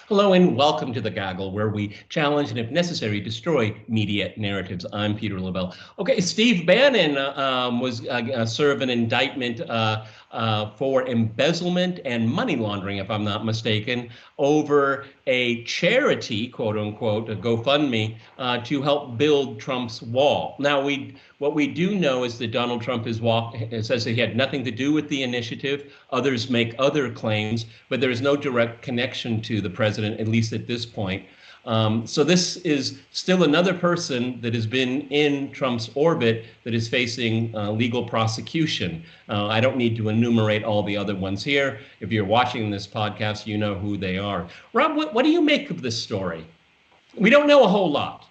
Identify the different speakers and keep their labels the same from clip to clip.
Speaker 1: Hello and welcome to The Gaggle, where we challenge and, if necessary, destroy media narratives. I'm Peter Lavelle. Okay, Steve Bannon was served an indictment for embezzlement and money laundering, if I'm not mistaken, over a charity, quote unquote, a GoFundMe, to help build Trump's wall. Now, what we do know is that Donald Trump says that he had nothing to do with the initiative. Others make other claims, but there is no direct connection to the president, at least at this point. So this is still another person that has been in Trump's orbit that is facing legal prosecution. I don't need to enumerate all the other ones here. If you're watching this podcast, you know who they are. Rob, what do you make of this story? We don't know a whole lot.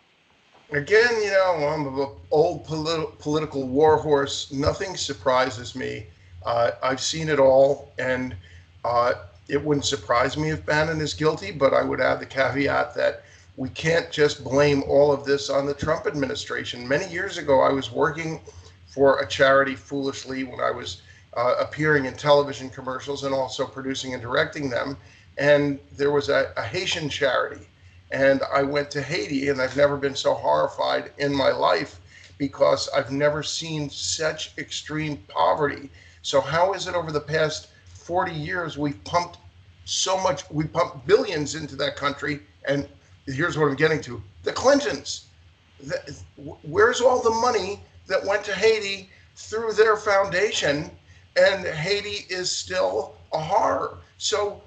Speaker 2: Again, I'm an old political warhorse. Nothing surprises me. I've seen it all, and it wouldn't surprise me if Bannon is guilty, but I would add the caveat that we can't just blame all of this on the Trump administration. Many years ago, I was working for a charity foolishly when I was appearing in television commercials and also producing and directing them. And there was a Haitian charity. And I went to Haiti, and I've never been so horrified in my life because I've never seen such extreme poverty. So how is it over the past 40 years we pumped billions into that country? And here's what I'm getting to: the Clintons. Where's all the money that went to Haiti through their foundation? And Haiti is still a horror. So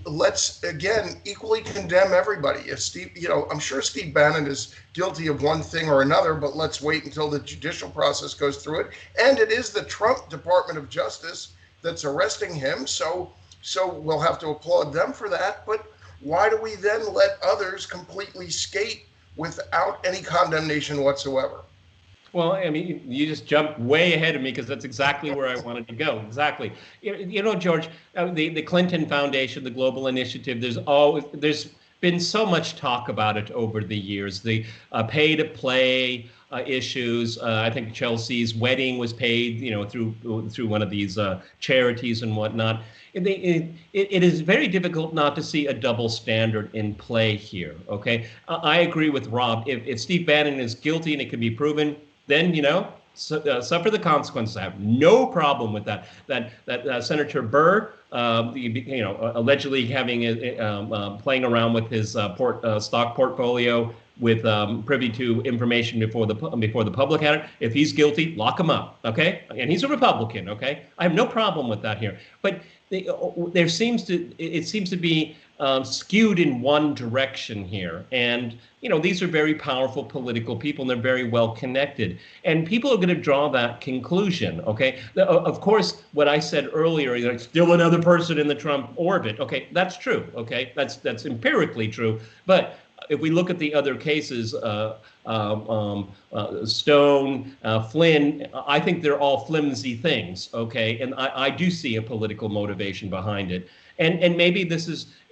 Speaker 2: let's again equally condemn everybody. If Steve, I'm sure Steve Bannon is guilty of one thing or another, but let's wait until the judicial process goes through it. And it is the Trump Department of Justice that's arresting him. So we'll have to applaud them for that. But why do we then let others completely skate without any condemnation whatsoever?
Speaker 1: Well, I mean, you just jumped way ahead of me because that's exactly where I wanted to go. Exactly. George, the Clinton Foundation, the Global Initiative, there's been so much talk about it over the years. The pay-to-play issues. I think Chelsea's wedding was paid, through one of these charities and whatnot. It is very difficult not to see a double standard in play here. Okay, I agree with Rob. If Steve Bannon is guilty and it can be proven, then suffer the consequences. I have no problem with that. That Senator Burr, allegedly having playing around with his stock portfolio with privy to information before the public had it. If he's guilty, lock him up. Okay, and he's a Republican. Okay, I have no problem with that here. But it seems to be skewed in one direction here, and these are very powerful political people, and they're very well connected, and people are going to draw that conclusion. Okay, of course, what I said earlier, still another person in the Trump orbit. Okay, that's true. Okay, that's empirically true, but if we look at the other cases, Stone, Flynn, I think they're all flimsy things, okay? And I do see a political motivation behind it. And maybe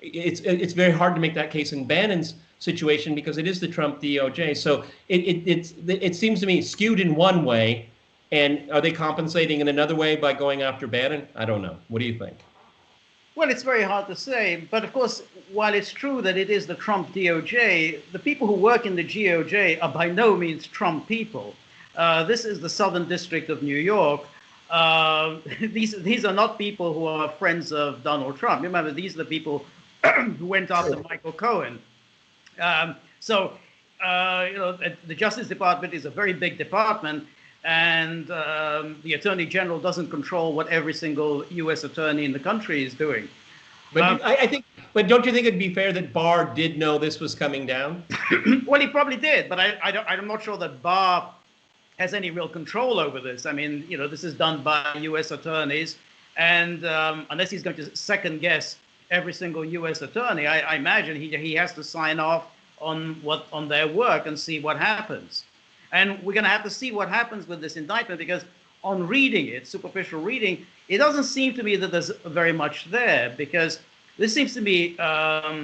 Speaker 1: it's very hard to make that case in Bannon's situation because it is the Trump DOJ. So it seems to me skewed in one way. And are they compensating in another way by going after Bannon? I don't know. What do you think?
Speaker 3: Well, it's very hard to say. But of course, while it's true that it is the Trump DOJ, the people who work in the DOJ are by no means Trump people. This is the Southern District of New York. These are not people who are friends of Donald Trump. Remember, these are the people who went after Michael Cohen. The Justice Department is a very big department, and the Attorney General doesn't control what every single U.S. attorney in the country is doing.
Speaker 1: But but don't you think it'd be fair that Barr did know this was coming down?
Speaker 3: Well, he probably did, but I'm not sure that Barr has any real control over this. I mean, this is done by U.S. attorneys, and unless he's going to second guess every single U.S. attorney, I imagine he has to sign off on their work and see what happens. And we're going to have to see what happens with this indictment, because on reading it, superficial reading, it doesn't seem to me that there's very much there, because this seems to be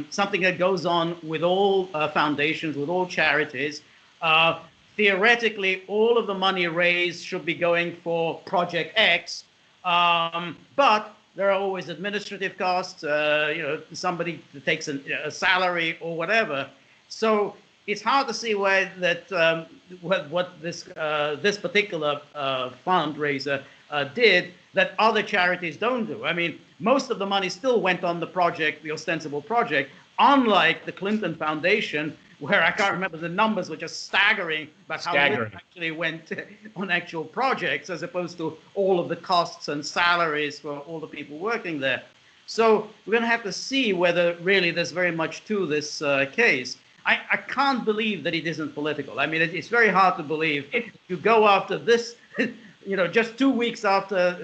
Speaker 3: something that goes on with all foundations, with all charities. Theoretically, all of the money raised should be going for Project X, but there are always administrative costs, somebody takes a salary or whatever. So it's hard to see why that what this particular fundraiser did that other charities don't do. I mean, most of the money still went on the project, the ostensible project, unlike the Clinton Foundation, where I can't remember the numbers, were just staggering about how little actually went on actual projects, as opposed to all of the costs and salaries for all the people working there. So we're going to have to see whether really there's very much to this case. I can't believe that it isn't political. I mean, it's very hard to believe. If you go after this, just 2 weeks after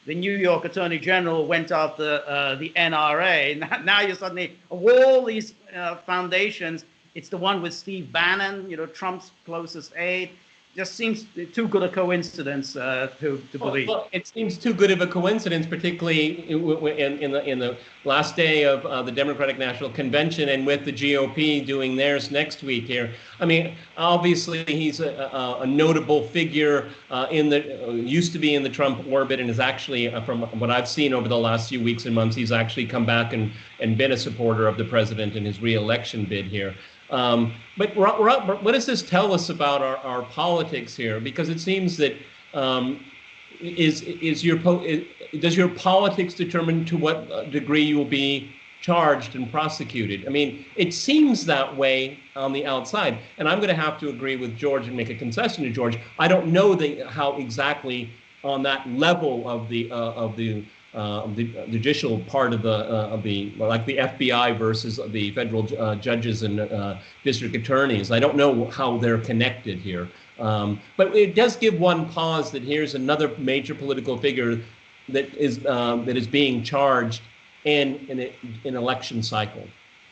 Speaker 3: the New York Attorney General went after the NRA, now you're suddenly, of all these foundations, it's the one with Steve Bannon, Trump's closest aide. Just seems too good a coincidence to believe.
Speaker 1: Well, it seems too good of a coincidence, particularly in the last day of the Democratic National Convention, and with the GOP doing theirs next week here. I mean, obviously he's a notable figure used to be in the Trump orbit, and is actually, from what I've seen over the last few weeks and months, he's actually come back and been a supporter of the president in his re-election bid here. But what does this tell us about our politics here? Because it seems that does your politics determine to what degree you will be charged and prosecuted? I mean, it seems that way on the outside, and I'm going to have to agree with George and make a concession to George. I don't know how exactly on that level of the judicial part of the like the FBI versus the federal judges and district attorneys. I don't know how they're connected here, but it does give one pause that here's another major political figure that is being charged in an election cycle.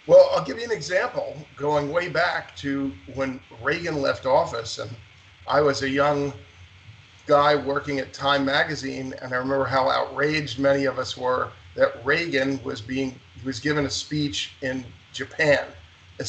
Speaker 2: Well, I'll give you an example going way back to when Reagan left office, and I was a young guy working at Time magazine, and I remember how outraged many of us were that Reagan was given a speech in Japan.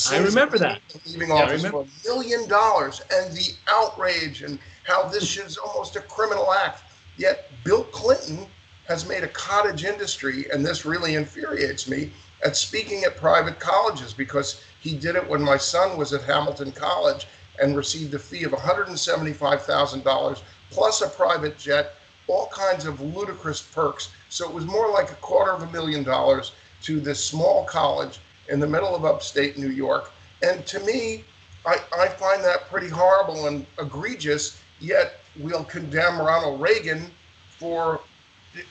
Speaker 1: I remember that.
Speaker 2: Leaving office for $1 million, and the outrage and how this is almost a criminal act. Yet Bill Clinton has made a cottage industry, and this really infuriates me, at speaking at private colleges, because he did it when my son was at Hamilton College and received a fee of $175,000 plus a private jet, all kinds of ludicrous perks. So it was more like $250,000 to this small college in the middle of upstate New York. And to me, I find that pretty horrible and egregious, yet we'll condemn Ronald Reagan for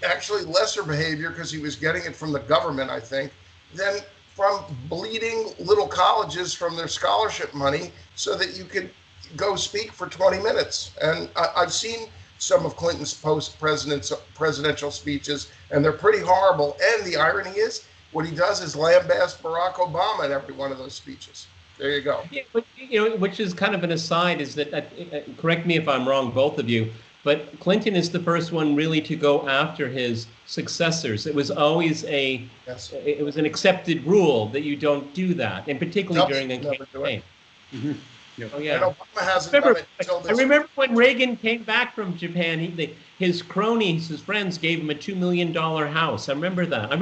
Speaker 2: actually lesser behavior, because he was getting it from the government, I think, than from bleeding little colleges from their scholarship money so that you could go speak for 20 minutes. And I've seen some of Clinton's presidential speeches, and they're pretty horrible. And the irony is, what he does is lambast Barack Obama in every one of those speeches. There you go.
Speaker 1: Yeah, but, which is kind of an aside, is that, correct me if I'm wrong, both of you, but Clinton is the first one really to go after his successors. It was always it was an accepted rule that you don't do that, and particularly during a campaign. Mm-hmm. Oh yeah.
Speaker 2: And Obama hasn't done it until this.
Speaker 1: I remember when Reagan came back from Japan, his cronies, his friends, gave him a $2 million house. I remember that. I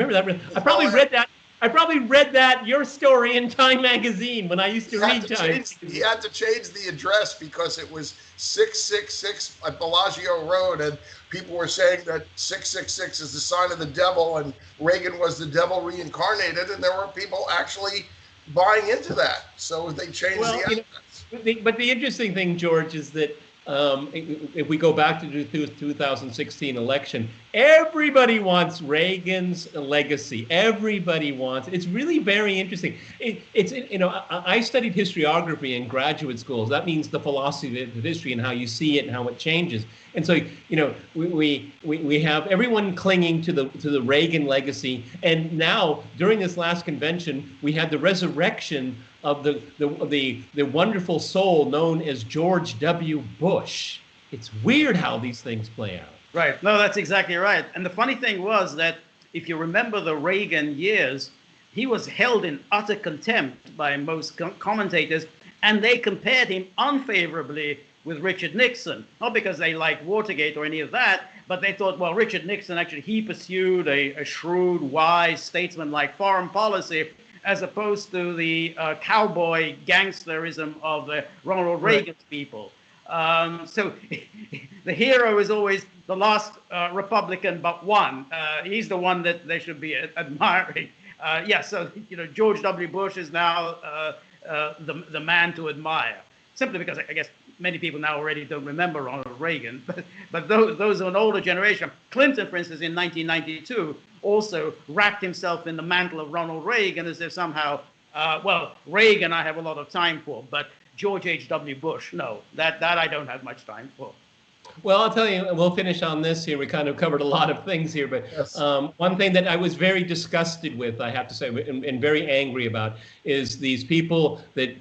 Speaker 1: probably read that. I probably read that, your story, in Time magazine when I used to read Time.
Speaker 2: He had to change the address because it was 666 at Bellagio Road, and people were saying that 666 is the sign of the devil, and Reagan was the devil reincarnated, and there were people actually buying into that. So they changed the address.
Speaker 1: But the interesting thing, George, is that if we go back to the 2016 election, everybody wants Reagan's legacy. Everybody wants. It's really very interesting. I studied historiography in graduate schools. That means the philosophy of history and how you see it and how it changes. And so, we have everyone clinging to the Reagan legacy. And now, during this last convention, we had the resurrection of the wonderful soul known as George W. Bush. It's weird how these things play out.
Speaker 3: Right. No, that's exactly right. And the funny thing was that if you remember the Reagan years, he was held in utter contempt by most commentators, and they compared him unfavorably with Richard Nixon, not because they liked Watergate or any of that, but they thought, well, Richard Nixon actually, he pursued a shrewd, wise, statesman-like foreign policy, as opposed to the cowboy gangsterism of the Ronald Reagan's people. So the hero is always the last Republican but one. He's the one that they should be admiring. So George W. Bush is now the man to admire, simply because I guess many people now already don't remember Ronald Reagan, but those of an older generation. Clinton, for instance, in 1992, also wrapped himself in the mantle of Ronald Reagan as if somehow, Reagan I have a lot of time for, but George H.W. Bush, no, that I don't have much time for.
Speaker 1: Well, I'll tell you, we'll finish on this here. We kind of covered a lot of things here, but
Speaker 2: Yes.
Speaker 1: One thing that I was very disgusted with, I have to say, and very angry about, is these people that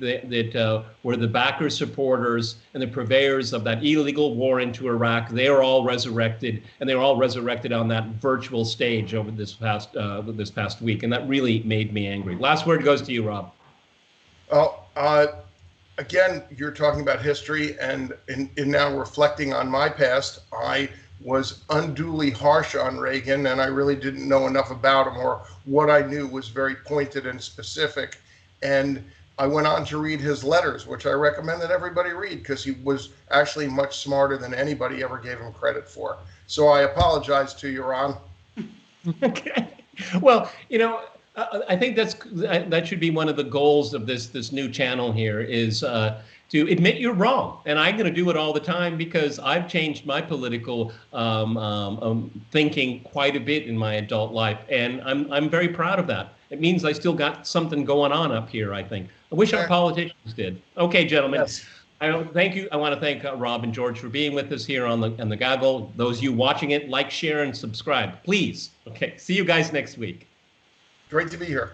Speaker 1: were the backers, supporters, and the purveyors of that illegal war into Iraq. They are all resurrected, and they were all resurrected on that virtual stage over this past week, and that really made me angry. Last word goes to you, Rob.
Speaker 2: Well, again, you're talking about history, and in now reflecting on my past, I was unduly harsh on Reagan, and I really didn't know enough about him, or what I knew was very pointed and specific. And I went on to read his letters, which I recommend that everybody read, because he was actually much smarter than anybody ever gave him credit for. So I apologize to you, Ron.
Speaker 1: Okay. Well, I think that should be one of the goals of this new channel here, is to admit you're wrong. And I'm going to do it all the time, because I've changed my political thinking quite a bit in my adult life, and I'm very proud of that. It means I still got something going on up here, I think. I wish our politicians did. Okay, gentlemen.
Speaker 2: Yes.
Speaker 1: Thank you. I want to thank Rob and George for being with us here on the Gaggle. Those of you watching it, like, share, and subscribe, please. Okay. See you guys next week.
Speaker 2: Great to be here.